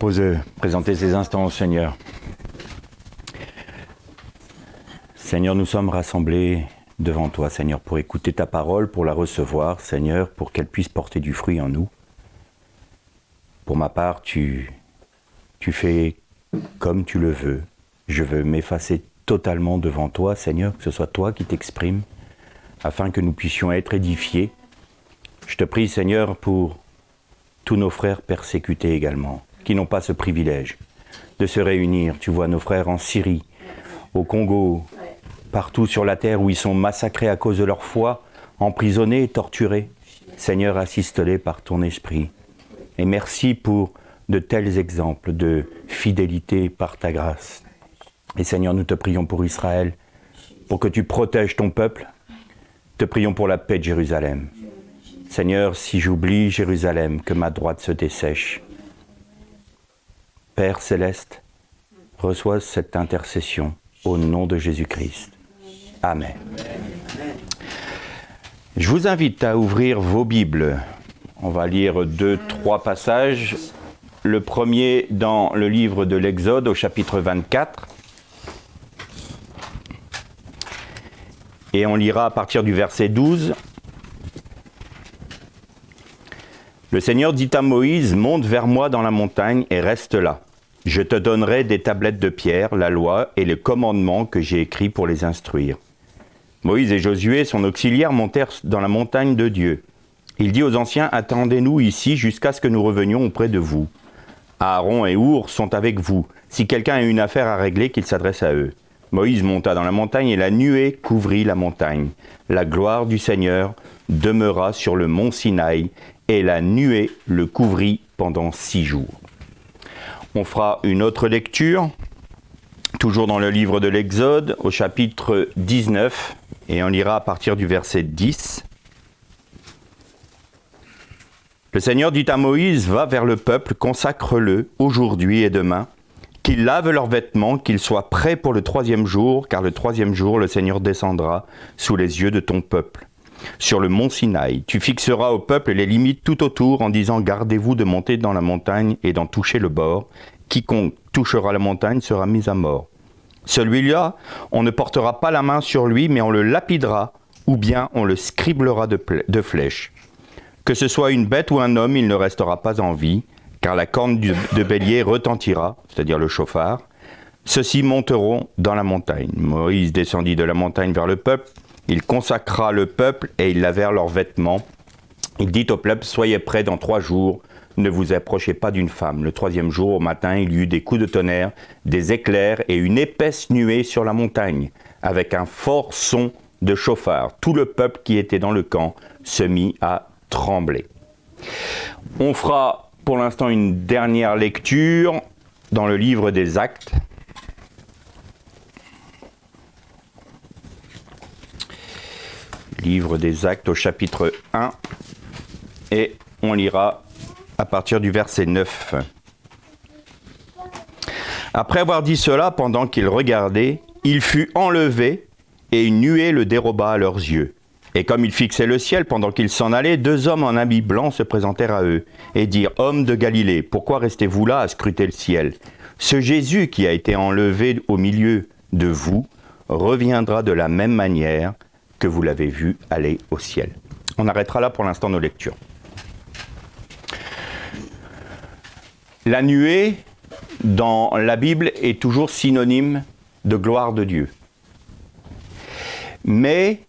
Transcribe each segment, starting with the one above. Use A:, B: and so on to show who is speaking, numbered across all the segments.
A: propose de présenter ces instants au Seigneur. Seigneur, nous sommes rassemblés devant toi, Seigneur, pour écouter ta parole, pour la recevoir, Seigneur, pour qu'elle puisse porter du fruit en nous. Pour ma part, tu fais comme tu le veux. Je veux m'effacer totalement devant toi, Seigneur, que ce soit toi qui t'exprimes, afin que nous puissions être édifiés. Je te prie, Seigneur, pour tous nos frères persécutés également, qui n'ont pas ce privilège de se réunir. Tu vois nos frères en Syrie, au Congo, partout sur la terre où ils sont massacrés à cause de leur foi, emprisonnés et torturés. Seigneur, assiste-les par ton esprit. Et merci pour de tels exemples de fidélité par ta grâce. Et Seigneur, nous te prions pour Israël, pour que tu protèges ton peuple. Te prions pour la paix de Jérusalem. Seigneur, si j'oublie Jérusalem, que ma droite se dessèche. Père céleste, reçois cette intercession au nom de Jésus-Christ. Amen. Je vous invite à ouvrir vos Bibles. On va lire 2-3 passages. Le premier dans le livre de l'Exode, au chapitre 24. Et on lira à partir du verset 12. Le Seigneur dit à Moïse, « Monte vers moi dans la montagne et reste là. Je te donnerai des tablettes de pierre, la loi et les commandements que j'ai écrits pour les instruire. » Moïse et Josué, son auxiliaire, montèrent dans la montagne de Dieu. Il dit aux anciens, « Attendez-nous ici jusqu'à ce que nous revenions auprès de vous. Aaron et Our sont avec vous. Si quelqu'un a une affaire à régler, qu'il s'adresse à eux. » Moïse monta dans la montagne et la nuée couvrit la montagne. La gloire du Seigneur demeura sur le mont Sinaï et la nuée le couvrit pendant 6 jours. On fera une autre lecture, toujours dans le livre de l'Exode, au chapitre 19, et on lira à partir du verset 10. Le Seigneur dit à Moïse, « Va vers le peuple, consacre-le aujourd'hui et demain, qu'ils lavent leurs vêtements, qu'ils soient prêts pour le 3e jour, car le 3e jour, le Seigneur descendra sous les yeux de ton peuple. Sur le mont Sinaï, tu fixeras au peuple les limites tout autour en disant, gardez-vous de monter dans la montagne et d'en toucher le bord. Quiconque touchera la montagne sera mis à mort. Celui-là, on ne portera pas la main sur lui, mais on le lapidera, ou bien on le scriblera de flèches. Que ce soit une bête ou un homme, il ne restera pas en vie, car la corne de bélier retentira, c'est-à-dire le chauffard. Ceux-ci monteront dans la montagne. Moïse descendit de la montagne vers le peuple. Il consacra le peuple et ils lavèrent leurs vêtements. Il dit au peuple, soyez prêts dans 3 jours, ne vous approchez pas d'une femme. Le 3e jour, au matin, il y eut des coups de tonnerre, des éclairs et une épaisse nuée sur la montagne, avec un fort son de chauffard. Tout le peuple qui était dans le camp se mit à trembler. On fera pour l'instant une dernière lecture dans le livre des Actes. Livre des Actes au chapitre 1 et on lira à partir du verset 9. Après avoir dit cela, pendant qu'il regardait, il fut enlevé et une nuée le déroba à leurs yeux. Et comme il fixait le ciel pendant qu'il s'en allait, 2 hommes en habits blancs se présentèrent à eux et dirent, « Hommes de Galilée, pourquoi restez-vous là à scruter le ciel ? Ce Jésus qui a été enlevé au milieu de vous reviendra de la même manière que vous l'avez vu aller au ciel. » On arrêtera là pour l'instant nos lectures. La nuée, dans la Bible, est toujours synonyme de gloire de Dieu. Mais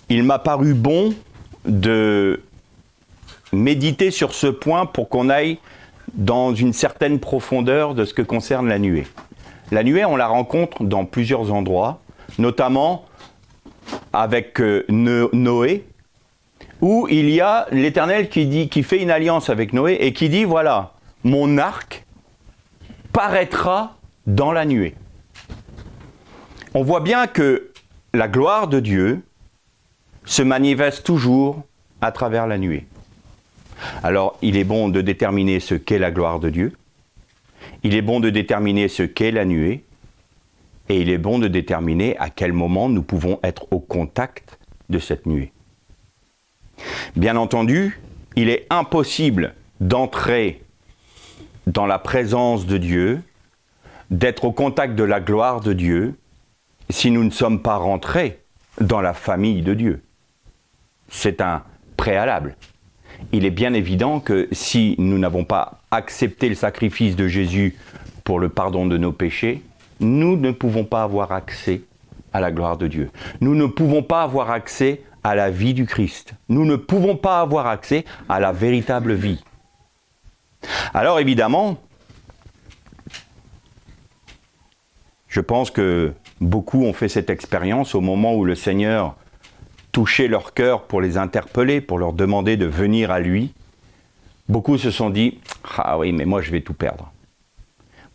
A: il m'a paru bon de méditer sur ce point pour qu'on aille dans une certaine profondeur de ce que concerne la nuée. La nuée, on la rencontre dans plusieurs endroits, notamment avec Noé, où il y a l'Éternel qui fait une alliance avec Noé et qui dit, voilà, mon arc paraîtra dans la nuée. On voit bien que la gloire de Dieu se manifeste toujours à travers la nuée. Alors, il est bon de déterminer ce qu'est la gloire de Dieu, il est bon de déterminer ce qu'est la nuée, et il est bon de déterminer à quel moment nous pouvons être au contact de cette nuée. Bien entendu, il est impossible d'entrer dans la présence de Dieu, d'être au contact de la gloire de Dieu, si nous ne sommes pas rentrés dans la famille de Dieu. C'est un préalable. Il est bien évident que si nous n'avons pas accepté le sacrifice de Jésus pour le pardon de nos péchés, nous ne pouvons pas avoir accès à la gloire de Dieu. Nous ne pouvons pas avoir accès à la vie du Christ. Nous ne pouvons pas avoir accès à la véritable vie. Alors évidemment, je pense que beaucoup ont fait cette expérience au moment où le Seigneur touchait leur cœur pour les interpeller, pour leur demander de venir à lui. Beaucoup se sont dit « Ah oui, mais moi je vais tout perdre.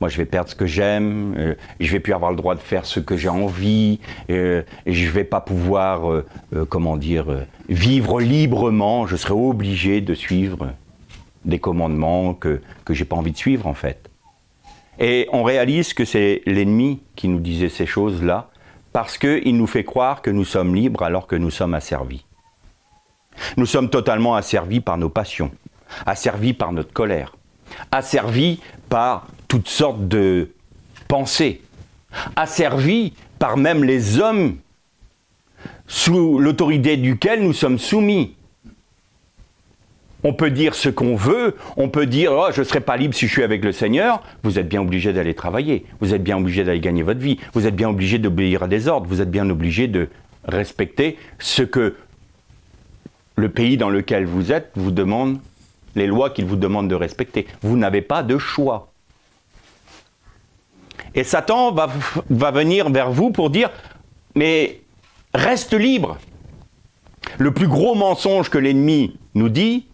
A: Moi je vais perdre ce que j'aime, je vais plus avoir le droit de faire ce que j'ai envie, je vais pas pouvoir, vivre librement, je serai obligé de suivre des commandements que j'ai pas envie de suivre en fait. » Et on réalise que c'est l'ennemi qui nous disait ces choses-là, parce qu'il nous fait croire que nous sommes libres alors que nous sommes asservis. Nous sommes totalement asservis par nos passions, asservis par notre colère, asservis par toutes sortes de pensées, asservis par même les hommes sous l'autorité duquel nous sommes soumis. On peut dire ce qu'on veut, on peut dire « Oh, je ne serai pas libre si je suis avec le Seigneur ». Vous êtes bien obligé d'aller travailler, vous êtes bien obligé d'aller gagner votre vie, vous êtes bien obligé d'obéir à des ordres, vous êtes bien obligé de respecter ce que le pays dans lequel vous êtes vous demande, les lois qu'il vous demande de respecter. Vous n'avez pas de choix. Et Satan va venir vers vous pour dire « Mais reste libre ». Le plus gros mensonge que l'ennemi nous dit,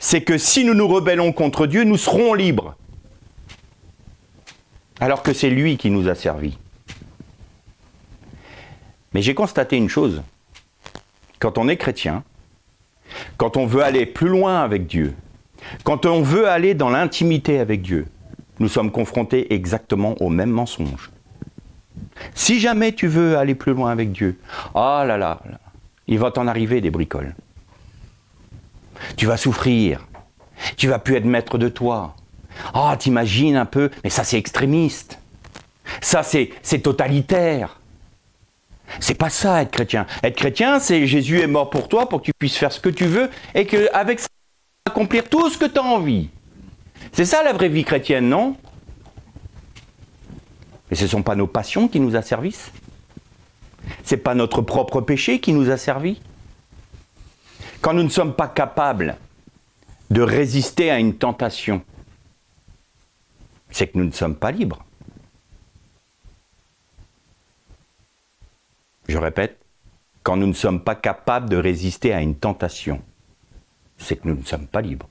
A: c'est que si nous nous rebellons contre Dieu, nous serons libres. Alors que c'est lui qui nous a servis. Mais j'ai constaté une chose. Quand on est chrétien, quand on veut aller plus loin avec Dieu, quand on veut aller dans l'intimité avec Dieu, nous sommes confrontés exactement au même mensonge. Si jamais tu veux aller plus loin avec Dieu, ah là là, il va t'en arriver des bricoles. Tu vas souffrir, tu vas plus être maître de toi. Ah, t'imagines un peu, mais ça c'est extrémiste, ça c'est totalitaire. C'est pas ça être chrétien. Être chrétien, c'est Jésus est mort pour toi, pour que tu puisses faire ce que tu veux, et qu'avec ça, tu vas accomplir tout ce que tu as envie. C'est ça la vraie vie chrétienne, non? Mais ce ne sont pas nos passions qui nous asservissent. Ce n'est pas notre propre péché qui nous asservit. Quand nous ne sommes pas capables de résister à une tentation, c'est que nous ne sommes pas libres. Je répète, quand nous ne sommes pas capables de résister à une tentation, c'est que nous ne sommes pas libres.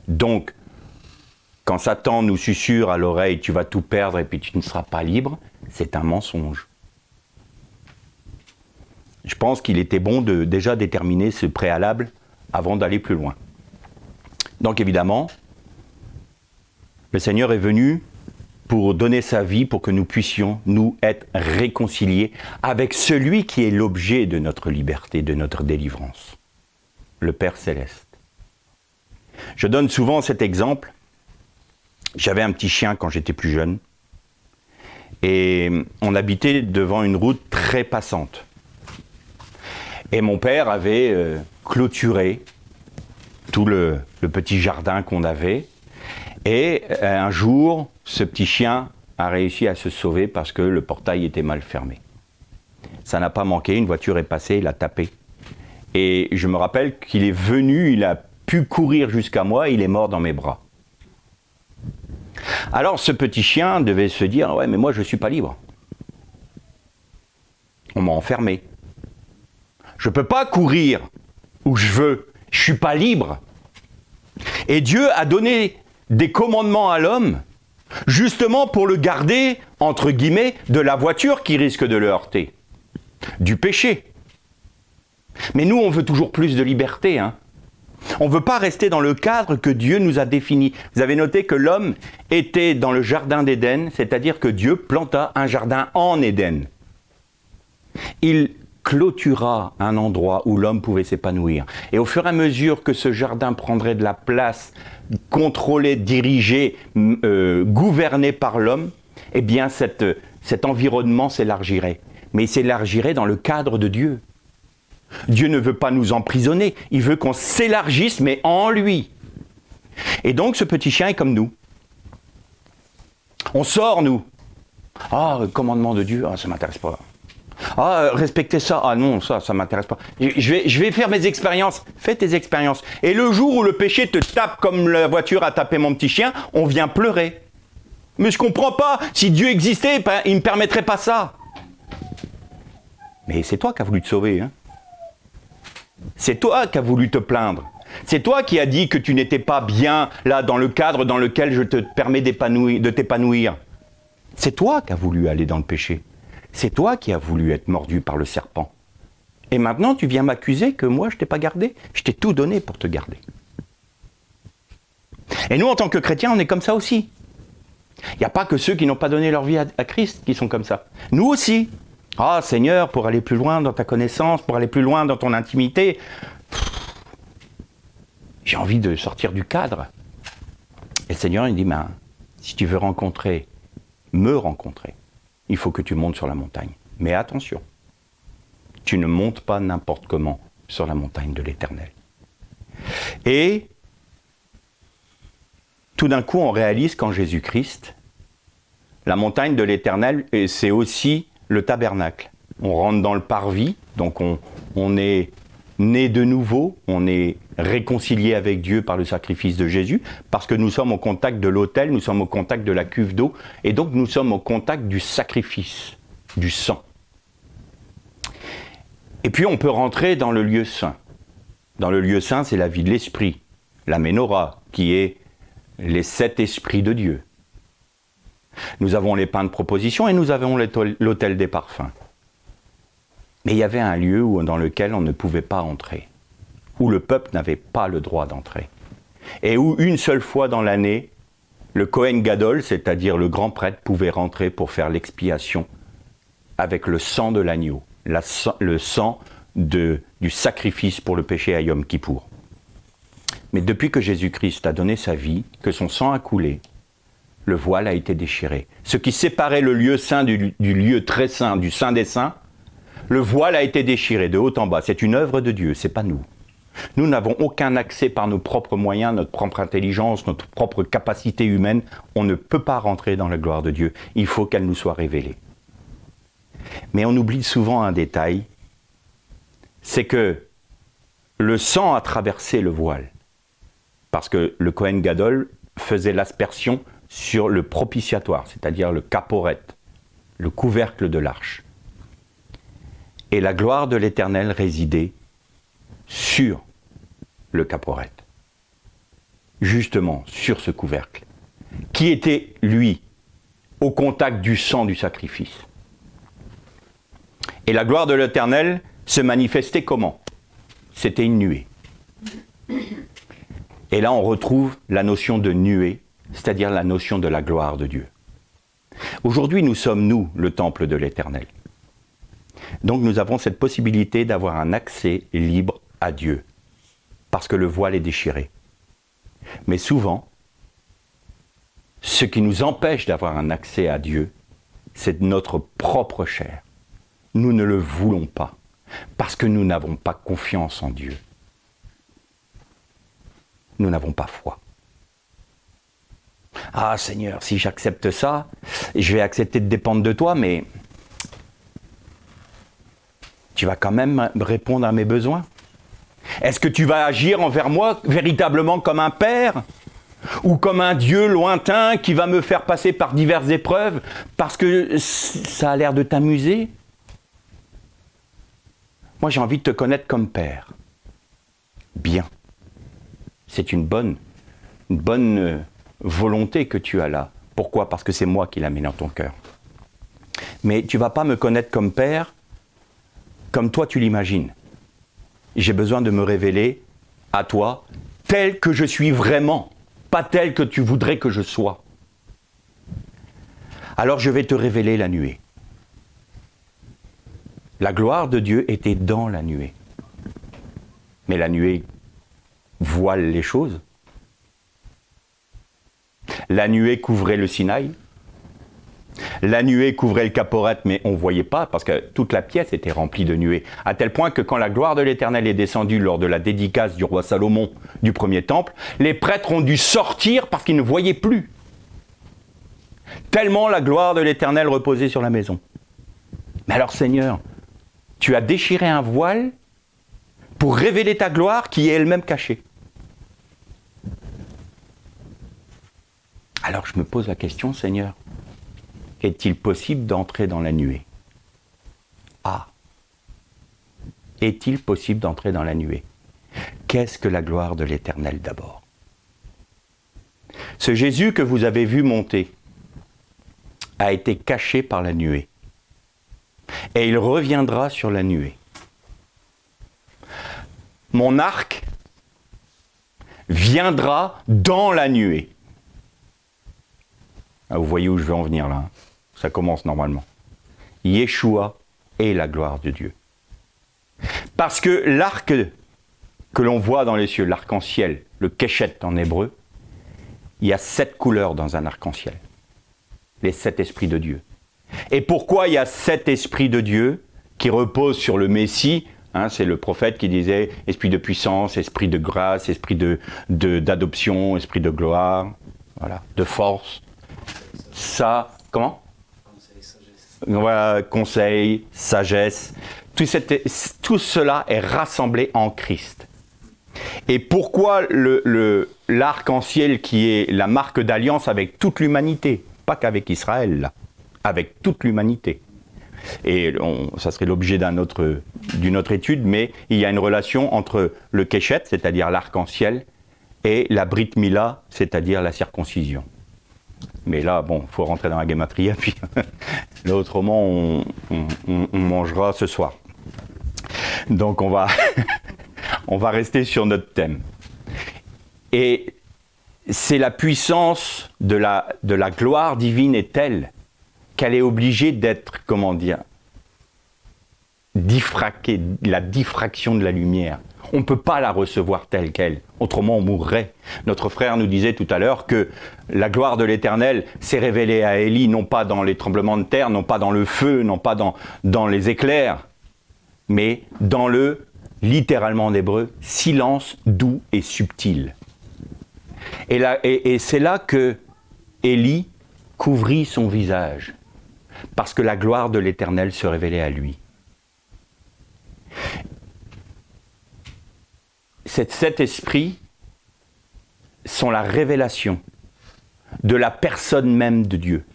A: Donc, quand Satan nous susurre à l'oreille « tu vas tout perdre et puis tu ne seras pas libre », c'est un mensonge. Je pense qu'il était bon de déjà déterminer ce préalable avant d'aller plus loin. Donc évidemment, le Seigneur est venu pour donner sa vie, pour que nous puissions, nous, être réconciliés avec celui qui est l'objet de notre liberté, de notre délivrance, le Père Céleste. Je donne souvent cet exemple. J'avais un petit chien quand j'étais plus jeune, et on habitait devant une route très passante. Et mon père avait clôturé tout le petit jardin qu'on avait. Et un jour, ce petit chien a réussi à se sauver parce que le portail était mal fermé. Ça n'a pas manqué, une voiture est passée, il a tapé. Et je me rappelle qu'il est venu, il a pu courir jusqu'à moi, il est mort dans mes bras. Alors ce petit chien devait se dire « Ouais, mais moi je ne suis pas libre. On m'a enfermé. Je ne peux pas courir où je veux. Je ne suis pas libre. » Et Dieu a donné des commandements à l'homme, justement pour le garder, entre guillemets, de la voiture qui risque de le heurter, du péché. Mais nous, on veut toujours plus de liberté, hein. On ne veut pas rester dans le cadre que Dieu nous a défini. Vous avez noté que l'homme était dans le jardin d'Éden, c'est-à-dire que Dieu planta un jardin en Éden. Il clôtura un endroit où l'homme pouvait s'épanouir. Et au fur et à mesure que ce jardin prendrait de la place, contrôlé, dirigé, gouverné par l'homme, eh bien cet environnement s'élargirait. Mais il s'élargirait dans le cadre de Dieu. Dieu ne veut pas nous emprisonner, il veut qu'on s'élargisse, mais en lui. Et donc ce petit chien est comme nous. On sort, nous. Ah, commandement de Dieu, ah, ça ne m'intéresse pas. Ah, respecter ça, ah non, ça ne m'intéresse pas. Je vais faire mes expériences. Fais tes expériences. Et le jour où le péché te tape comme la voiture a tapé mon petit chien, on vient pleurer. Mais je ne comprends pas, si Dieu existait, il ne me permettrait pas ça. Mais c'est toi qui as voulu te sauver, hein. C'est toi qui as voulu te plaindre. C'est toi qui as dit que tu n'étais pas bien là dans le cadre dans lequel je te permets de t'épanouir. C'est toi qui as voulu aller dans le péché. C'est toi qui as voulu être mordu par le serpent. Et maintenant tu viens m'accuser que moi je t'ai pas gardé. Je t'ai tout donné pour te garder. Et nous en tant que chrétiens on est comme ça aussi. Il n'y a pas que ceux qui n'ont pas donné leur vie à Christ qui sont comme ça. Nous aussi. Ah Seigneur, pour aller plus loin dans ta connaissance, pour aller plus loin dans ton intimité, j'ai envie de sortir du cadre. Et le Seigneur il dit, si tu veux me rencontrer, il faut que tu montes sur la montagne. Mais attention, tu ne montes pas n'importe comment sur la montagne de l'Éternel. Et tout d'un coup, on réalise qu'en Jésus-Christ, la montagne de l'Éternel, c'est aussi le tabernacle. On rentre dans le parvis, donc on est né de nouveau, on est réconcilié avec Dieu par le sacrifice de Jésus, parce que nous sommes au contact de l'autel, nous sommes au contact de la cuve d'eau, et donc nous sommes au contact du sacrifice, du sang. Et puis on peut rentrer dans le lieu saint. Dans le lieu saint, c'est la vie de l'esprit, la Ménorah, qui est les 7 esprits de Dieu. Nous avons les pains de proposition et nous avons l'autel des parfums. Mais il y avait un lieu dans lequel on ne pouvait pas entrer, où le peuple n'avait pas le droit d'entrer, et où une seule fois dans l'année, le Kohen Gadol, c'est-à-dire le grand prêtre, pouvait rentrer pour faire l'expiation avec le sang de l'agneau, le sang du sacrifice pour le péché à Yom Kippour. Mais depuis que Jésus-Christ a donné sa vie, que son sang a coulé, le voile a été déchiré. Ce qui séparait le lieu saint du lieu très saint, du saint des saints, le voile a été déchiré de haut en bas. C'est une œuvre de Dieu, c'est pas nous. Nous n'avons aucun accès par nos propres moyens, notre propre intelligence, notre propre capacité humaine. On ne peut pas rentrer dans la gloire de Dieu. Il faut qu'elle nous soit révélée. Mais on oublie souvent un détail, c'est que le sang a traversé le voile. Parce que le Kohen Gadol faisait l'aspersion sur le propitiatoire, c'est-à-dire le caporet, le couvercle de l'arche. Et la gloire de l'Éternel résidait sur le caporet, justement sur ce couvercle, qui était, lui, au contact du sang du sacrifice. Et la gloire de l'Éternel se manifestait comment ? C'était une nuée. Et là, on retrouve la notion de nuée, c'est-à-dire la notion de la gloire de Dieu. Aujourd'hui, nous sommes, nous, le temple de l'Éternel. Donc nous avons cette possibilité d'avoir un accès libre à Dieu, parce que le voile est déchiré. Mais souvent, ce qui nous empêche d'avoir un accès à Dieu, c'est notre propre chair. Nous ne le voulons pas, parce que nous n'avons pas confiance en Dieu. Nous n'avons pas foi. Ah Seigneur, si j'accepte ça, je vais accepter de dépendre de toi, mais tu vas quand même répondre à mes besoins. Est-ce que tu vas agir envers moi véritablement comme un père ? Ou comme un Dieu lointain qui va me faire passer par diverses épreuves parce que ça a l'air de t'amuser ? Moi, j'ai envie de te connaître comme père. Bien. C'est une bonne volonté que tu as là. Pourquoi ? Parce que c'est moi qui la mets dans ton cœur. Mais tu ne vas pas me connaître comme père comme toi tu l'imagines. J'ai besoin de me révéler à toi tel que je suis vraiment, pas tel que tu voudrais que je sois. Alors je vais te révéler la nuée. La gloire de Dieu était dans la nuée. Mais la nuée voile les choses. La nuée couvrait le Sinaï. La nuée couvrait le Caporette, mais on ne voyait pas parce que toute la pièce était remplie de nuées. À tel point que quand la gloire de l'Éternel est descendue lors de la dédicace du roi Salomon du premier temple, les prêtres ont dû sortir parce qu'ils ne voyaient plus. Tellement la gloire de l'Éternel reposait sur la maison. Mais alors Seigneur, tu as déchiré un voile pour révéler ta gloire qui est elle-même cachée. Alors je me pose la question, Seigneur, est-il possible d'entrer dans la nuée? Ah! Est-il possible d'entrer dans la nuée? Qu'est-ce que la gloire de l'Éternel d'abord? Ce Jésus que vous avez vu monter a été caché par la nuée. Et il reviendra sur la nuée. Mon arc viendra dans la nuée. Ah, vous voyez où je veux en venir là, hein? Ça commence normalement. Yeshua est la gloire de Dieu. Parce que l'arc que l'on voit dans les cieux, l'arc-en-ciel, le keshet en hébreu, il y a 7 couleurs dans un arc-en-ciel. Les 7 esprits de Dieu. Et pourquoi il y a 7 esprits de Dieu qui reposent sur le Messie? C'est le prophète qui disait esprit de puissance, esprit de grâce, esprit d'adoption, esprit de gloire, voilà, de force. Ça, comment? Conseil, sagesse. Voilà, conseil, sagesse. Tout cela est rassemblé en Christ. Et pourquoi l'arc-en-ciel qui est la marque d'alliance avec toute l'humanité, pas qu'avec Israël, là, avec toute l'humanité. Et ça serait l'objet d'une autre étude, mais il y a une relation entre le keshet, c'est-à-dire l'arc-en-ciel, et la brit mila, c'est-à-dire la circoncision. Mais là, bon, il faut rentrer dans la gématria, puis là, autrement, on mangera ce soir. Donc, on va rester sur notre thème. Et c'est la puissance de la gloire divine est telle qu'elle est obligée d'être, comment dire, diffraquée, la diffraction de la lumière. On ne peut pas la recevoir telle qu'elle, autrement on mourrait. Notre frère nous disait tout à l'heure que la gloire de l'Éternel s'est révélée à Élie, non pas dans les tremblements de terre, non pas dans le feu, non pas dans les éclairs, mais dans le, littéralement en hébreu, silence doux et subtil. Et c'est là que Élie couvrit son visage, parce que la gloire de l'Éternel se révélait à lui. Ces 7 esprits sont la révélation de la personne même de Dieu.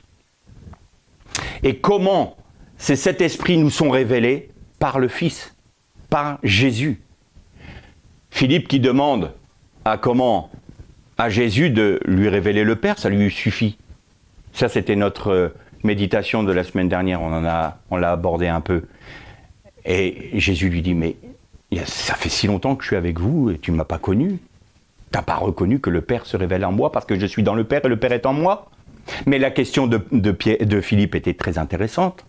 A: Et comment ces 7 esprits nous sont révélés? Par le Fils, par Jésus. Philippe qui demande à Jésus de lui révéler le Père, ça lui suffit. Ça, c'était notre méditation de la semaine dernière, on l'a abordé un peu. Et Jésus lui dit, mais ça fait si longtemps que je suis avec vous et tu ne m'as pas connu. Tu n'as pas reconnu que le Père se révèle en moi parce que je suis dans le Père et le Père est en moi. Mais la question de Philippe était très intéressante.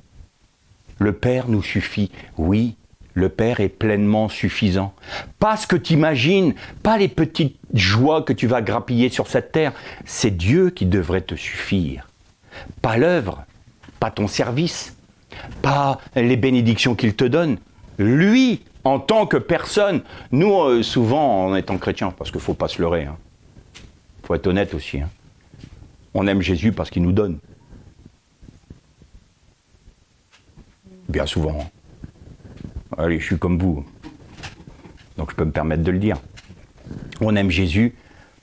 A: Le Père nous suffit. Oui, le Père est pleinement suffisant. Pas ce que tu imagines, pas les petites joies que tu vas grappiller sur cette terre. C'est Dieu qui devrait te suffire. Pas l'œuvre, pas ton service, pas les bénédictions qu'il te donne. Lui, en tant que personne, nous, souvent, en étant chrétiens, parce qu'il ne faut pas se leurrer, il faut être honnête aussi, on aime Jésus parce qu'il nous donne. Bien souvent. Allez, je suis comme vous, donc je peux me permettre de le dire. On aime Jésus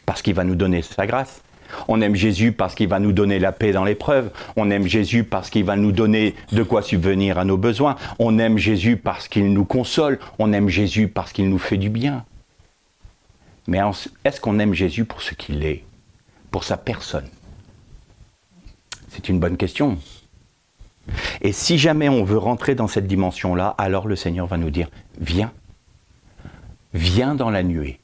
A: parce qu'il va nous donner sa grâce. On aime Jésus parce qu'il va nous donner la paix dans l'épreuve. On aime Jésus parce qu'il va nous donner de quoi subvenir à nos besoins. On aime Jésus parce qu'il nous console. On aime Jésus parce qu'il nous fait du bien. Mais est-ce qu'on aime Jésus pour ce qu'il est, pour sa personne? C'est une bonne question. Et si jamais on veut rentrer dans cette dimension-là, alors le Seigneur va nous dire, viens. Viens dans la nuée.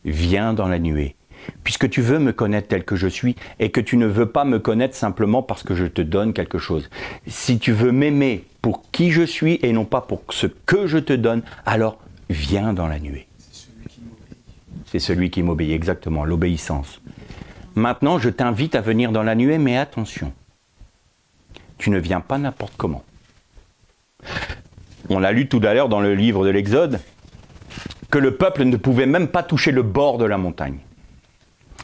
A: Viens dans la nuée. puisque tu veux me connaître tel que je suis et que tu ne veux pas me connaître simplement parce que je te donne quelque chose. Si tu veux m'aimer pour qui je suis et non pas pour ce que je te donne, alors viens dans la nuée. C'est celui qui m'obéit, exactement, l'obéissance. Maintenant, je t'invite à venir dans la nuée, mais attention, tu ne viens pas n'importe comment. On l'a lu tout à l'heure dans le livre de l'Exode, que le peuple ne pouvait même pas toucher le bord de la montagne.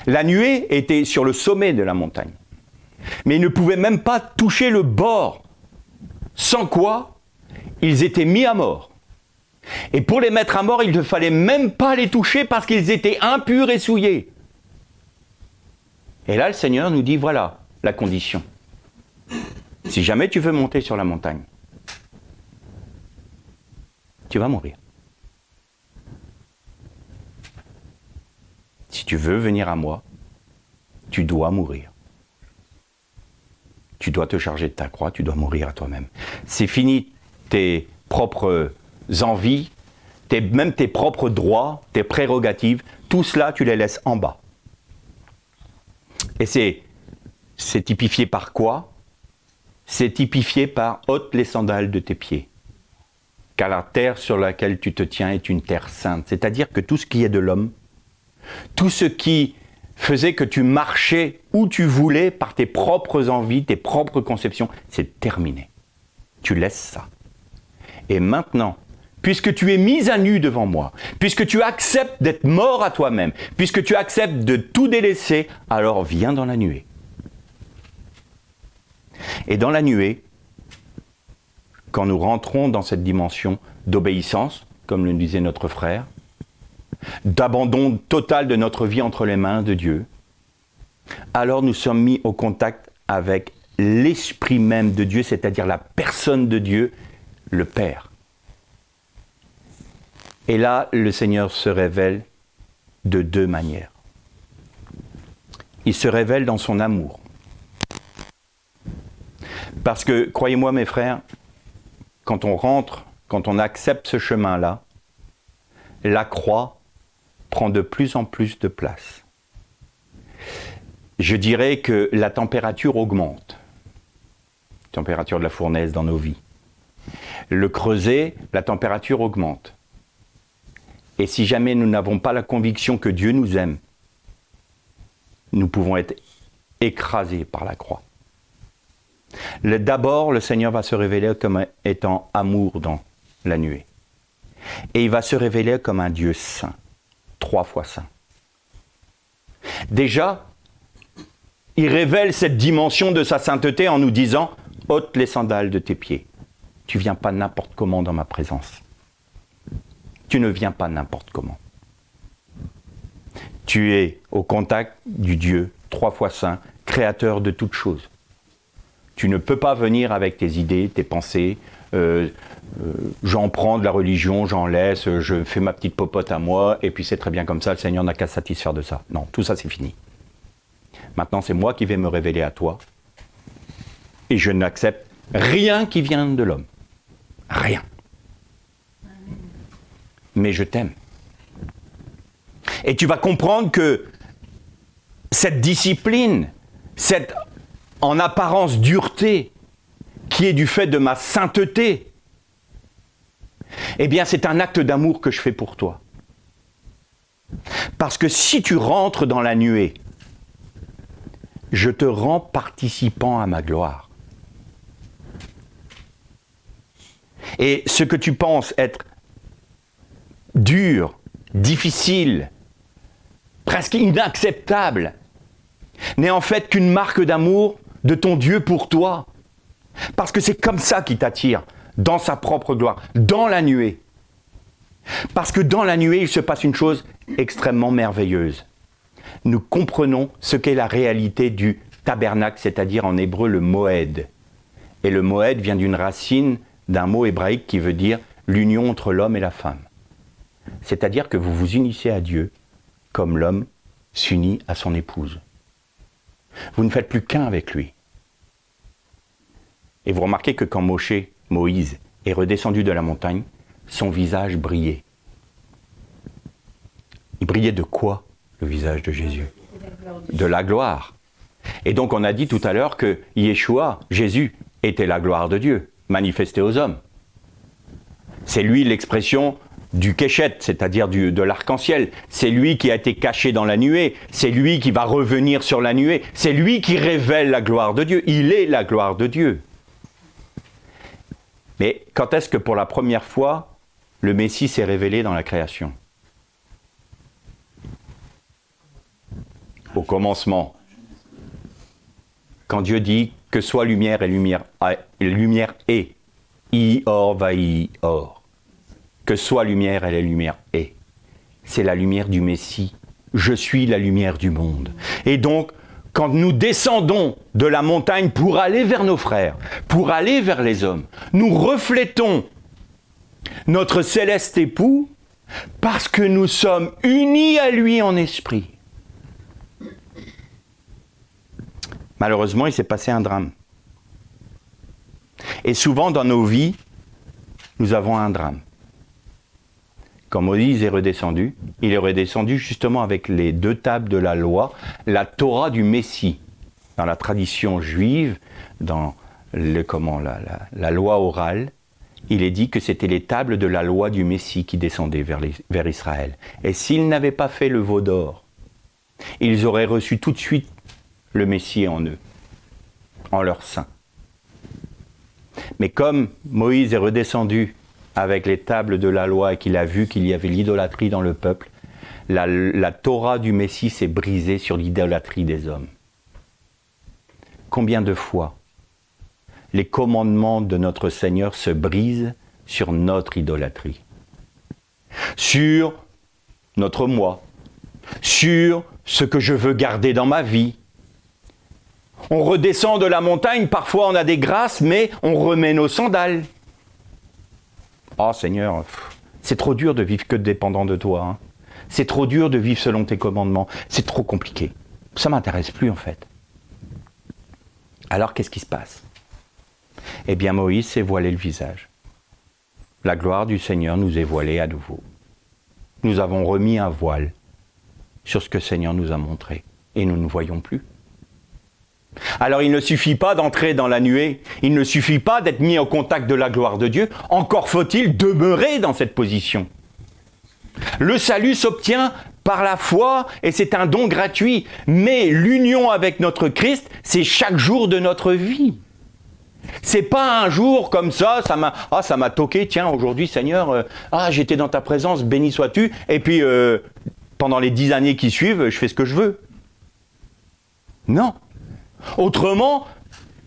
A: La nuée était sur le sommet de la montagne, mais ils ne pouvaient même pas toucher le bord, sans quoi ils étaient mis à mort. Et pour les mettre à mort, il ne fallait même pas les toucher parce qu'ils étaient impurs et souillés. Et là, le Seigneur nous dit, voilà la condition. Si jamais tu veux monter sur la montagne, tu vas mourir. Si tu veux venir à moi, tu dois mourir. Tu dois te charger de ta croix, tu dois mourir à toi-même. C'est fini tes propres envies, même tes propres droits, tes prérogatives, tout cela, tu les laisses en bas. Et c'est typifié par quoi? C'est typifié par « ôte les sandales de tes pieds ». Car la terre sur laquelle tu te tiens est une terre sainte. C'est-à-dire que tout ce qui est de l'homme, tout ce qui faisait que tu marchais où tu voulais par tes propres envies, tes propres conceptions, c'est terminé. Tu laisses ça. Et maintenant, puisque tu es mis à nu devant moi, puisque tu acceptes d'être mort à toi-même, puisque tu acceptes de tout délaisser, alors viens dans la nuée. Et dans la nuée, quand nous rentrons dans cette dimension d'obéissance, comme le disait notre frère, d'abandon total de notre vie entre les mains de Dieu, alors nous sommes mis au contact avec l'esprit même de Dieu, c'est-à-dire la personne de Dieu, le Père. Et là, le Seigneur se révèle de deux manières. Il se révèle dans son amour. Parce que, croyez-moi mes frères, quand on rentre, quand on accepte ce chemin-là, la croix prend de plus en plus de place. Je dirais que la température augmente. Température de la fournaise dans nos vies. Le creuset, la température augmente. Et si jamais nous n'avons pas la conviction que Dieu nous aime, nous pouvons être écrasés par la croix. D'abord, le Seigneur va se révéler comme étant amour dans la nuée. Et il va se révéler comme un Dieu saint, 3 fois saint. Déjà, il révèle cette dimension de sa sainteté en nous disant « ôte les sandales de tes pieds. Tu ne viens pas n'importe comment dans ma présence. Tu ne viens pas n'importe comment. Tu es au contact du Dieu, 3 fois saint, créateur de toutes choses. Tu ne peux pas venir avec tes idées, tes pensées, j'en prends de la religion, j'en laisse, je fais ma petite popote à moi, et puis c'est très bien comme ça, le Seigneur n'a qu'à se satisfaire de ça. Non, tout ça c'est fini. Maintenant c'est moi qui vais me révéler à toi, et je n'accepte rien qui vient de l'homme. Rien. Mais je t'aime. Et tu vas comprendre que cette discipline, cette en apparence dureté, qui est du fait de ma sainteté, eh bien c'est un acte d'amour que je fais pour toi. Parce que si tu rentres dans la nuée, je te rends participant à ma gloire. Et ce que tu penses être dur, difficile, presque inacceptable, n'est en fait qu'une marque d'amour de ton Dieu pour toi. Parce que c'est comme ça qu'il t'attire, dans sa propre gloire, dans la nuée. Parce que dans la nuée, il se passe une chose extrêmement merveilleuse. Nous comprenons ce qu'est la réalité du tabernacle, c'est-à-dire en hébreu le moed. Et le moed vient d'une racine d'un mot hébraïque qui veut dire l'union entre l'homme et la femme. C'est-à-dire que vous vous unissez à Dieu comme l'homme s'unit à son épouse. Vous ne faites plus qu'un avec lui. Et vous remarquez que quand Moïse, est redescendu de la montagne, son visage brillait. Il brillait de quoi? Le visage de Jésus. De la gloire. Et donc on a dit tout à l'heure que Yeshua, Jésus, était la gloire de Dieu, manifestée aux hommes. C'est lui l'expression du Keshet, c'est-à-dire de l'arc-en-ciel. C'est lui qui a été caché dans la nuée. C'est lui qui va revenir sur la nuée. C'est lui qui révèle la gloire de Dieu. Il est la gloire de Dieu. Mais quand est-ce que pour la première fois, le Messie s'est révélé dans la création? Au commencement. Quand Dieu dit que soit lumière et lumière est. Ior vai or. Que soit lumière et la lumière est. C'est la lumière du Messie. Je suis la lumière du monde. Et donc, quand nous descendons de la montagne pour aller vers nos frères, pour aller vers les hommes, nous reflétons notre céleste époux parce que nous sommes unis à lui en esprit. Malheureusement, il s'est passé un drame. Et souvent dans nos vies, nous avons un drame. Quand Moïse est redescendu, il est redescendu justement avec les 2 tables de la loi, la Torah du Messie. Dans la tradition juive, dans la loi orale, il est dit que c'était les tables de la loi du Messie qui descendaient vers Israël. Et s'ils n'avaient pas fait le veau d'or, ils auraient reçu tout de suite le Messie en eux, en leur sein. Mais comme Moïse est redescendu avec les tables de la loi et qu'il a vu qu'il y avait l'idolâtrie dans le peuple, la Torah du Messie s'est brisée sur l'idolâtrie des hommes. Combien de fois les commandements de notre Seigneur se brisent sur notre idolâtrie, sur notre moi, sur ce que je veux garder dans ma vie. On redescend de la montagne, parfois on a des grâces, mais on remet nos sandales. Oh Seigneur, c'est trop dur de vivre que dépendant de toi. Hein. C'est trop dur de vivre selon tes commandements. C'est trop compliqué. Ça ne m'intéresse plus en fait. Alors qu'est-ce qui se passe? Eh bien Moïse s'est voilé le visage. La gloire du Seigneur nous est voilée à nouveau. Nous avons remis un voile sur ce que le Seigneur nous a montré. Et nous ne voyons plus. Alors il ne suffit pas d'entrer dans la nuée, il ne suffit pas d'être mis au contact de la gloire de Dieu, encore faut-il demeurer dans cette position. Le salut s'obtient par la foi et c'est un don gratuit, mais l'union avec notre Christ, c'est chaque jour de notre vie. C'est pas un jour comme ça m'a toqué, tiens aujourd'hui Seigneur, j'étais dans ta présence, béni sois-tu, et puis pendant les 10 années qui suivent, je fais ce que je veux. Non. Autrement,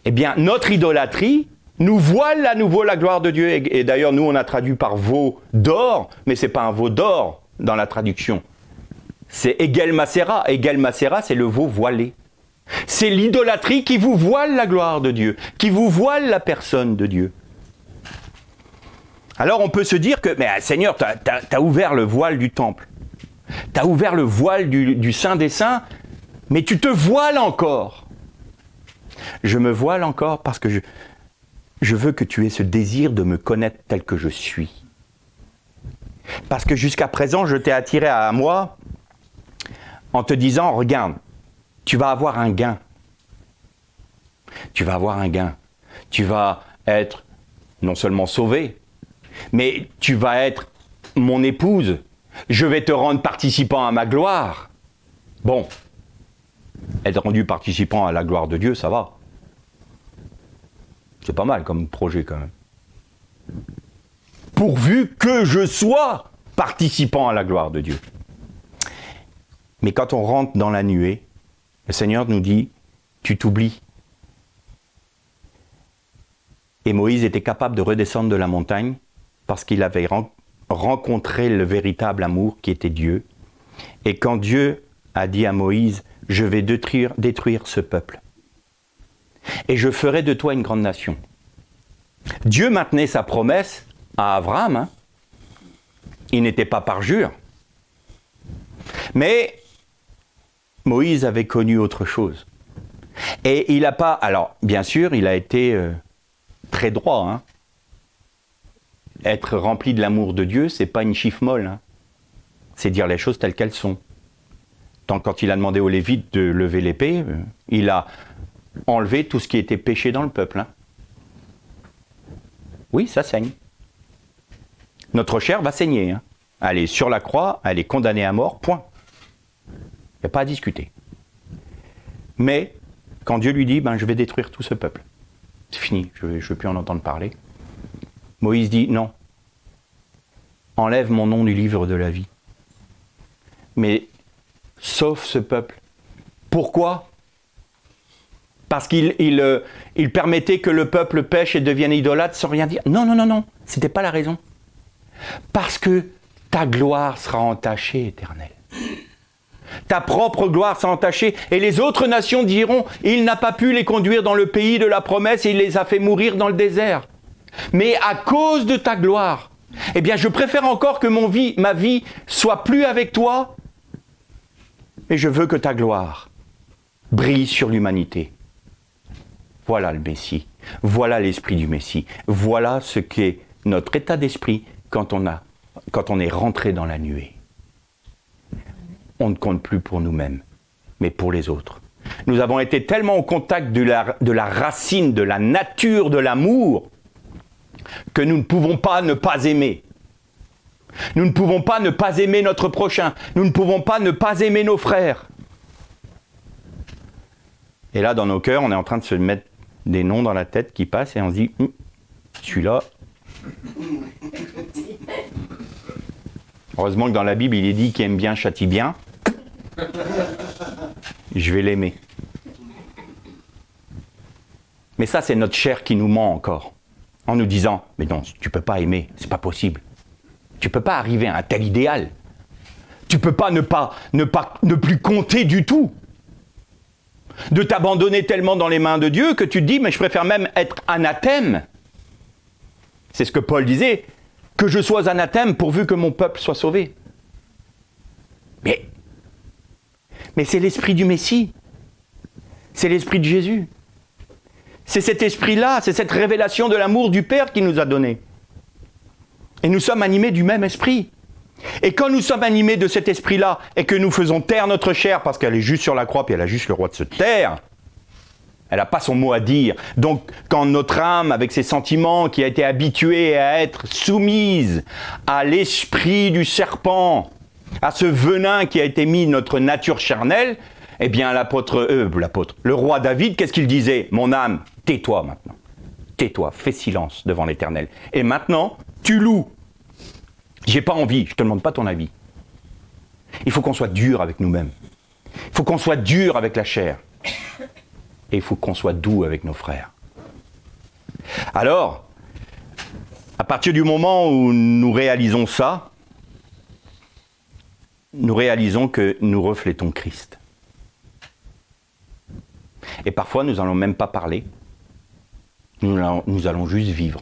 A: eh bien, notre idolâtrie nous voile à nouveau la gloire de Dieu. Et d'ailleurs, nous, on a traduit par veau d'or, mais ce n'est pas un veau d'or dans la traduction. C'est Egel Macera. Egel Macera, c'est le veau voilé. C'est l'idolâtrie qui vous voile la gloire de Dieu, qui vous voile la personne de Dieu. Alors, on peut se dire que, mais Seigneur, t'as ouvert le voile du temple. T'as ouvert le voile du Saint des Saints, mais tu te voiles encore. Je me voile encore parce que je veux que tu aies ce désir de me connaître tel que je suis. Parce que jusqu'à présent, je t'ai attiré à moi en te disant, regarde, tu vas avoir un gain. Tu vas avoir un gain. Tu vas être non seulement sauvé, mais tu vas être mon épouse. Je vais te rendre participant à ma gloire. Bon. Être rendu participant à la gloire de Dieu, ça va. C'est pas mal comme projet quand même. Pourvu que je sois participant à la gloire de Dieu. Mais quand on rentre dans la nuée, le Seigneur nous dit, tu t'oublies. Et Moïse était capable de redescendre de la montagne parce qu'il avait rencontré le véritable amour qui était Dieu. Et quand Dieu a dit à Moïse, je vais détruire ce peuple. Et je ferai de toi une grande nation. Dieu maintenait sa promesse à Abraham. Hein. Il n'était pas parjure. Mais Moïse avait connu autre chose. Et il n'a pas... Alors, bien sûr, il a été très droit. Hein. Être rempli de l'amour de Dieu, c'est pas une chiffre molle. Hein. C'est dire les choses telles qu'elles sont. quand il a demandé aux Lévites de lever l'épée, il a enlevé tout ce qui était péché dans le peuple. Hein. Oui, ça saigne. Notre chair va saigner. Hein. Elle est sur la croix, elle est condamnée à mort, point. Il n'y a pas à discuter. Mais, quand Dieu lui dit, je vais détruire tout ce peuple, c'est fini, je ne veux plus en entendre parler. Moïse dit, non, enlève mon nom du livre de la vie. Mais, sauf ce peuple. Pourquoi ? Parce qu'il permettait que le peuple pêche et devienne idolâtre sans rien dire. Non, c'était pas la raison. Parce que ta gloire sera entachée, Éternel. Ta propre gloire sera entachée. Et les autres nations diront, il n'a pas pu les conduire dans le pays de la promesse et il les a fait mourir dans le désert. Mais à cause de ta gloire, eh bien je préfère encore que ma vie soit plus avec toi, et je veux que ta gloire brille sur l'humanité. Voilà le Messie. Voilà l'esprit du Messie. Voilà ce qu'est notre état d'esprit quand on est rentré dans la nuée. On ne compte plus pour nous-mêmes, mais pour les autres. Nous avons été tellement au contact de la racine, de la nature de l'amour, que nous ne pouvons pas ne pas aimer. Nous ne pouvons pas ne pas aimer notre prochain. Nous ne pouvons pas ne pas aimer nos frères. Et là, dans nos cœurs, on est en train de se mettre des noms dans la tête qui passent et on se dit, celui-là. Heureusement que dans la Bible, il est dit qui aime bien châtie bien. Je vais l'aimer. Mais ça, c'est notre chair qui nous ment encore. En nous disant, mais non, tu ne peux pas aimer, c'est pas possible. Tu ne peux pas arriver à un tel idéal. Tu ne peux pas ne plus compter du tout. De t'abandonner tellement dans les mains de Dieu que tu te dis, mais je préfère même être anathème. C'est ce que Paul disait, que je sois anathème pourvu que mon peuple soit sauvé. Mais c'est l'esprit du Messie. C'est l'esprit de Jésus. C'est cet esprit-là, c'est cette révélation de l'amour du Père qui nous a donné. Et nous sommes animés du même esprit. Et quand nous sommes animés de cet esprit-là et que nous faisons taire notre chair parce qu'elle est juste sur la croix puis elle a juste le droit de se taire, elle n'a pas son mot à dire. Donc quand notre âme, avec ses sentiments, qui a été habituée à être soumise à l'esprit du serpent, à ce venin qui a été mis notre nature charnelle, eh bien le roi David, qu'est-ce qu'il disait ? Mon âme, tais-toi maintenant. Tais-toi, fais silence devant l'Éternel. Et maintenant, tu loues. J'ai pas envie, je ne te demande pas ton avis. Il faut qu'on soit dur avec nous-mêmes. Il faut qu'on soit dur avec la chair. Et il faut qu'on soit doux avec nos frères. Alors, à partir du moment où nous réalisons ça, nous réalisons que nous reflétons Christ. Et parfois, nous n'allons même pas parler. Nous allons juste vivre.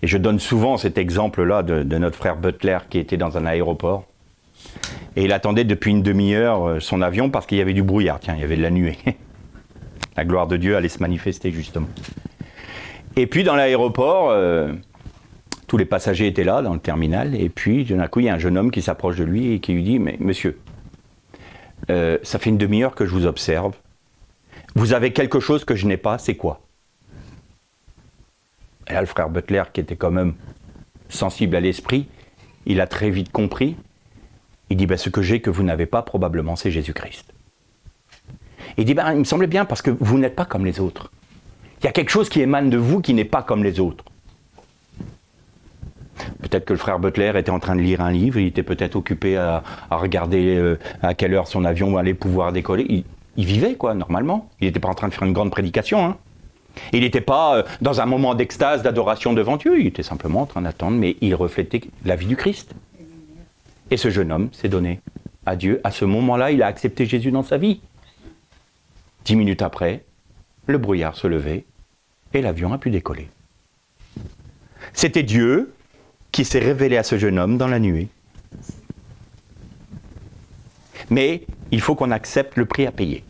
A: Et je donne souvent cet exemple-là de notre frère Butler qui était dans un aéroport. Et il attendait depuis une demi-heure son avion parce qu'il y avait du brouillard. Tiens, il y avait de la nuée. La gloire de Dieu allait se manifester justement. Et puis dans l'aéroport, tous les passagers étaient là dans le terminal. Et puis d'un coup, il y a un jeune homme qui s'approche de lui et qui lui dit « Mais monsieur, ça fait une demi-heure que je vous observe. Vous avez quelque chose que je n'ai pas, c'est quoi ?» Et là, le frère Butler, qui était quand même sensible à l'esprit, il a très vite compris. Il dit, ce que j'ai que vous n'avez pas, probablement, c'est Jésus-Christ. Il dit, il me semblait bien, parce que vous n'êtes pas comme les autres. Il y a quelque chose qui émane de vous qui n'est pas comme les autres. Peut-être que le frère Butler était en train de lire un livre, il était peut-être occupé à regarder à quelle heure son avion allait pouvoir décoller. Il vivait, normalement. Il n'était pas en train de faire une grande prédication, hein. Il n'était pas dans un moment d'extase, d'adoration devant Dieu, il était simplement en train d'attendre, mais il reflétait la vie du Christ. Et ce jeune homme s'est donné à Dieu. À ce moment-là, il a accepté Jésus dans sa vie. 10 minutes après, le brouillard se levait et l'avion a pu décoller. C'était Dieu qui s'est révélé à ce jeune homme dans la nuée. Mais il faut qu'on accepte le prix à payer.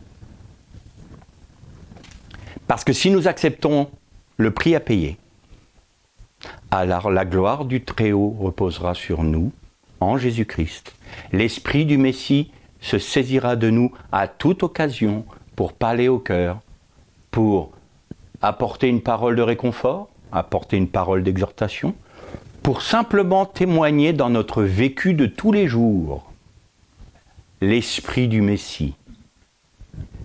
A: Parce que si nous acceptons le prix à payer, alors la gloire du Très-Haut reposera sur nous, en Jésus-Christ. L'Esprit du Messie se saisira de nous à toute occasion pour parler au cœur, pour apporter une parole de réconfort, apporter une parole d'exhortation, pour simplement témoigner dans notre vécu de tous les jours l'esprit du Messie.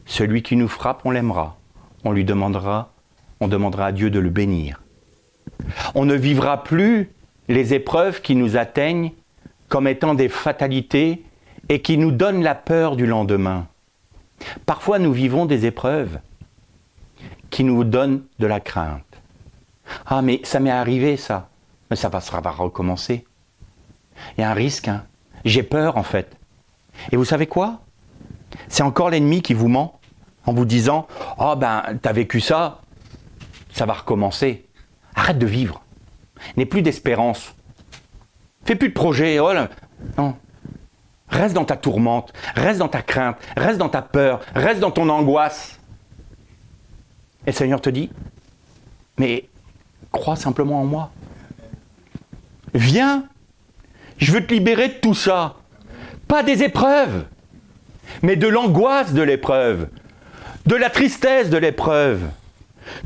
A: Celui qui nous frappe, on l'aimera. On demandera à Dieu de le bénir. On ne vivra plus les épreuves qui nous atteignent comme étant des fatalités et qui nous donnent la peur du lendemain. Parfois, nous vivons des épreuves qui nous donnent de la crainte. Ah, mais ça m'est arrivé, ça. Mais ça va recommencer. Il y a un risque, hein. J'ai peur, en fait. Et vous savez quoi? C'est encore l'ennemi qui vous ment en vous disant « Oh, ben, t'as vécu ça, ça va recommencer. » Arrête de vivre. N'aie plus d'espérance. Fais plus de projets. Oh là. Non. Reste dans ta tourmente, reste dans ta crainte, reste dans ta peur, reste dans ton angoisse. Et le Seigneur te dit, mais crois simplement en moi. Viens, je veux te libérer de tout ça. Pas des épreuves, mais de l'angoisse de l'épreuve, de la tristesse de l'épreuve.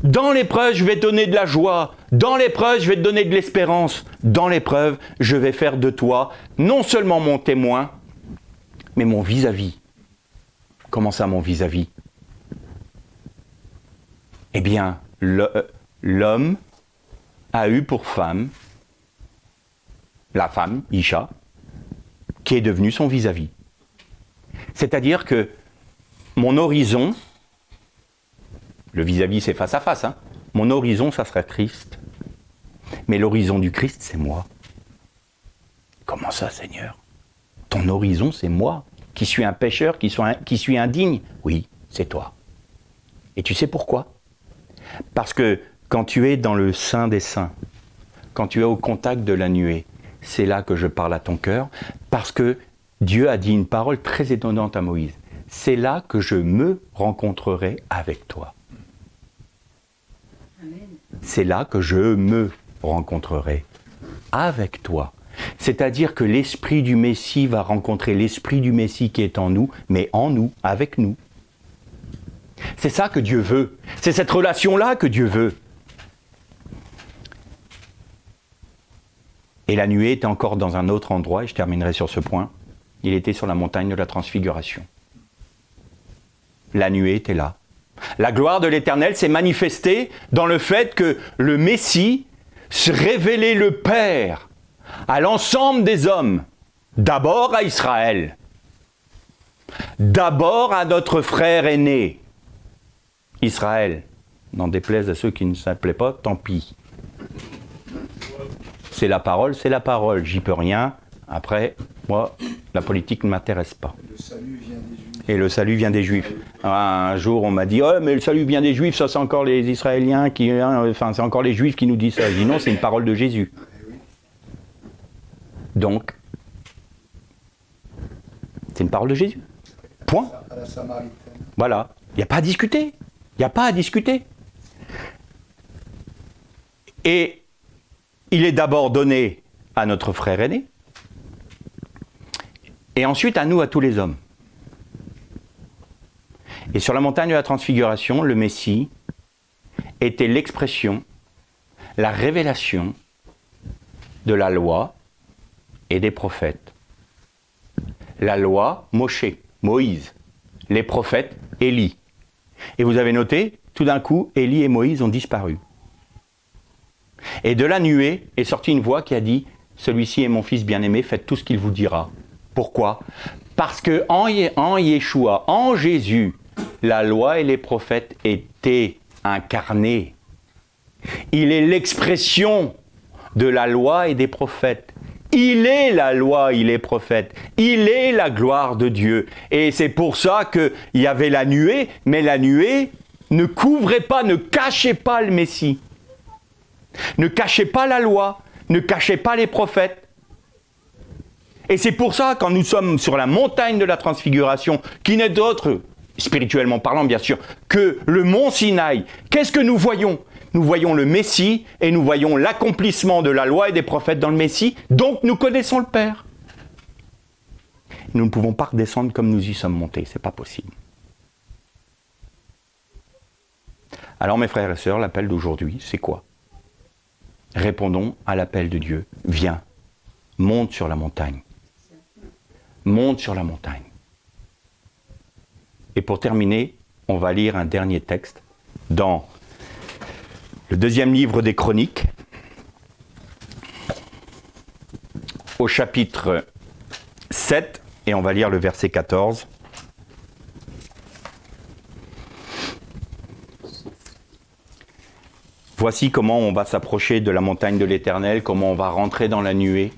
A: Dans l'épreuve, je vais te donner de la joie. Dans l'épreuve, je vais te donner de l'espérance. Dans l'épreuve, je vais faire de toi non seulement mon témoin, mais mon vis-à-vis. Comment ça, mon vis-à-vis? Eh bien, l'homme a eu pour femme, la femme, Isha, qui est devenue son vis-à-vis. C'est-à-dire que mon horizon, le vis-à-vis c'est face à face, hein, mon horizon ça serait Christ. Mais l'horizon du Christ c'est moi. Comment ça, Seigneur? Ton horizon, c'est moi, qui suis un pécheur, qui suis indigne. Oui, c'est toi. Et tu sais pourquoi? Parce que quand tu es dans le sein des saints, quand tu es au contact de la nuée, c'est là que je parle à ton cœur, parce que Dieu a dit une parole très étonnante à Moïse. C'est là que je me rencontrerai avec toi. Amen. C'est là que je me rencontrerai avec toi. C'est-à-dire que l'esprit du Messie va rencontrer l'esprit du Messie qui est en nous, mais en nous, avec nous. C'est ça que Dieu veut. C'est cette relation-là que Dieu veut. Et la nuée était encore dans un autre endroit, et je terminerai sur ce point. Il était sur la montagne de la Transfiguration. La nuée était là. La gloire de l'Éternel s'est manifestée dans le fait que le Messie se révélait le Père à l'ensemble des hommes, d'abord à Israël, d'abord à notre frère aîné, Israël. N'en déplaise à ceux qui ne s'appelaient pas, tant pis. C'est la parole, j'y peux rien. Après, moi, la politique ne m'intéresse pas.
B: Le salut vient des Juifs.
A: Et le salut vient des Juifs. Un jour, on m'a dit « Oh, mais le salut vient des Juifs, ça c'est encore les Israéliens, c'est encore les Juifs qui nous disent ça. » Je dis « Non, c'est une parole de Jésus. » Donc, c'est une parole de Jésus. Point.
B: À la Samaritaine.
A: Voilà. Il n'y a pas à discuter. Il n'y a pas à discuter. Et il est d'abord donné à notre frère aîné, et ensuite à nous, à tous les hommes. Et sur la montagne de la Transfiguration, le Messie était l'expression, la révélation de la loi et des prophètes. La loi, Moïse. Les prophètes, Élie. Et vous avez noté, tout d'un coup, Élie et Moïse ont disparu. Et de la nuée est sortie une voix qui a dit « Celui-ci est mon fils bien-aimé, faites tout ce qu'il vous dira. » Pourquoi? Parce que en Yeshua, en Jésus, la loi et les prophètes étaient incarnés. Il est l'expression de la loi et des prophètes. Il est la loi, il est prophète. Il est la gloire de Dieu. Et c'est pour ça qu'il y avait la nuée, mais la nuée ne couvrait pas, ne cachait pas le Messie. Ne cachait pas la loi, ne cachait pas les prophètes. Et c'est pour ça, quand nous sommes sur la montagne de la Transfiguration, qui n'est d'autre, spirituellement parlant bien sûr, que le mont Sinaï, qu'est-ce que nous voyons? Nous voyons le Messie et nous voyons l'accomplissement de la loi et des prophètes dans le Messie, donc nous connaissons le Père. nous ne pouvons pas redescendre comme nous y sommes montés. Ce n'est pas possible. Alors mes frères et sœurs, l'appel d'aujourd'hui, c'est quoi? Répondons à l'appel de Dieu. Viens, monte sur la montagne. Monte sur la montagne. Et pour terminer, on va lire un dernier texte dans le 2e livre des Chroniques, au chapitre 7, et on va lire le verset 14. Voici comment on va s'approcher de la montagne de l'Éternel, comment on va rentrer dans la nuée,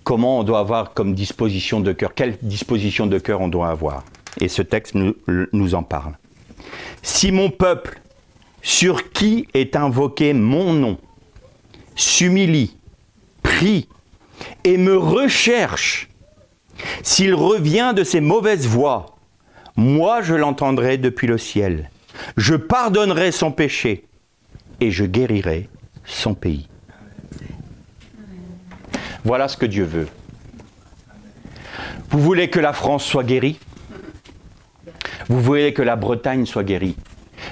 A: comment on doit avoir comme disposition de cœur, quelle disposition de cœur on doit avoir. Et ce texte nous en parle. Si mon peuple, sur qui est invoqué mon nom, s'humilie, prie et me recherche, s'il revient de ses mauvaises voies, moi je l'entendrai depuis le ciel. Je pardonnerai son péché et je guérirai son pays. Voilà ce que Dieu veut. Vous voulez que la France soit guérie? Vous voulez que la Bretagne soit guérie?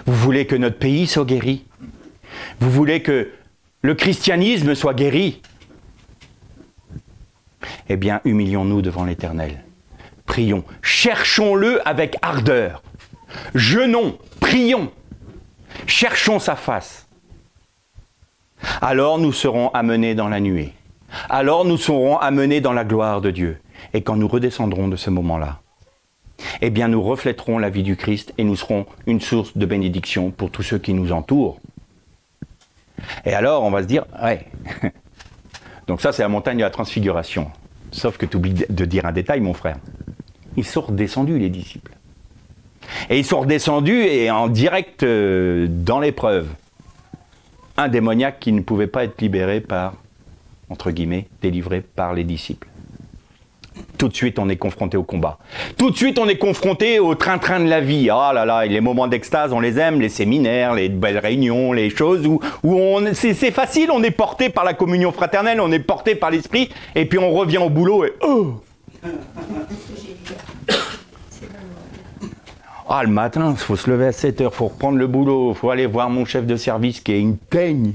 A: Vous voulez que notre pays soit guéri? Vous voulez que le christianisme soit guéri? Eh bien, humilions-nous devant l'Éternel. Prions, cherchons-le avec ardeur. Jeûnons, prions, cherchons sa face. Alors nous serons amenés dans la nuée. Alors nous serons amenés dans la gloire de Dieu. Et quand nous redescendrons de ce moment-là, eh bien nous reflèterons la vie du Christ et nous serons une source de bénédiction pour tous ceux qui nous entourent. Et alors on va se dire, ouais, donc ça c'est la montagne de la transfiguration. Sauf que tu oublies de dire un détail, mon frère. Ils sont redescendus, les disciples. Et ils sont redescendus et en direct dans l'épreuve. Un démoniaque qui ne pouvait pas être libéré par, entre guillemets, délivré par les disciples. Tout de suite, on est confronté au combat. Tout de suite, on est confronté au train-train de la vie. Ah là là, les moments d'extase, on les aime, les séminaires, les belles réunions, les choses où c'est facile, on est porté par la communion fraternelle, on est porté par l'esprit, et puis on revient au boulot et oh! Ah, le matin, il faut se lever à 7h, il faut reprendre le boulot, il faut aller voir mon chef de service qui est une teigne.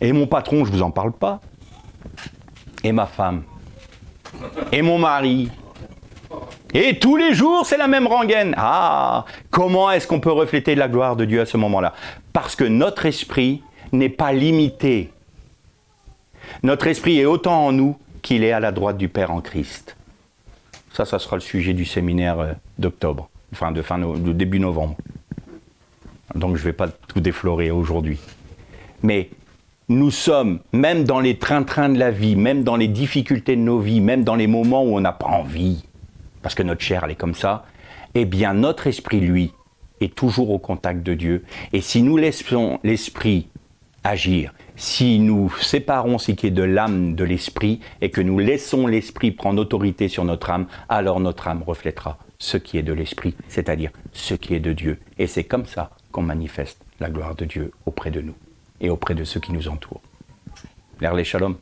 A: Et mon patron, je vous en parle pas. Et ma femme. Et mon mari. Et tous les jours, c'est la même rengaine. Ah, comment est-ce qu'on peut refléter la gloire de Dieu à ce moment-là? Parce que notre esprit n'est pas limité. Notre esprit est autant en nous qu'il est à la droite du Père en Christ. Ça sera le sujet du séminaire d'octobre, de début novembre. Donc je ne vais pas tout déflorer aujourd'hui. Mais nous sommes, même dans les trains-trains de la vie, même dans les difficultés de nos vies, même dans les moments où on n'a pas envie, parce que notre chair, elle est comme ça, eh bien notre esprit, lui, est toujours au contact de Dieu. Et si nous laissons l'esprit agir, si nous séparons ce qui est de l'âme de l'esprit, et que nous laissons l'esprit prendre autorité sur notre âme, alors notre âme reflètera ce qui est de l'esprit, c'est-à-dire ce qui est de Dieu. Et c'est comme ça qu'on manifeste la gloire de Dieu auprès de nous et auprès de ceux qui nous entourent. L'Erlé Shalom.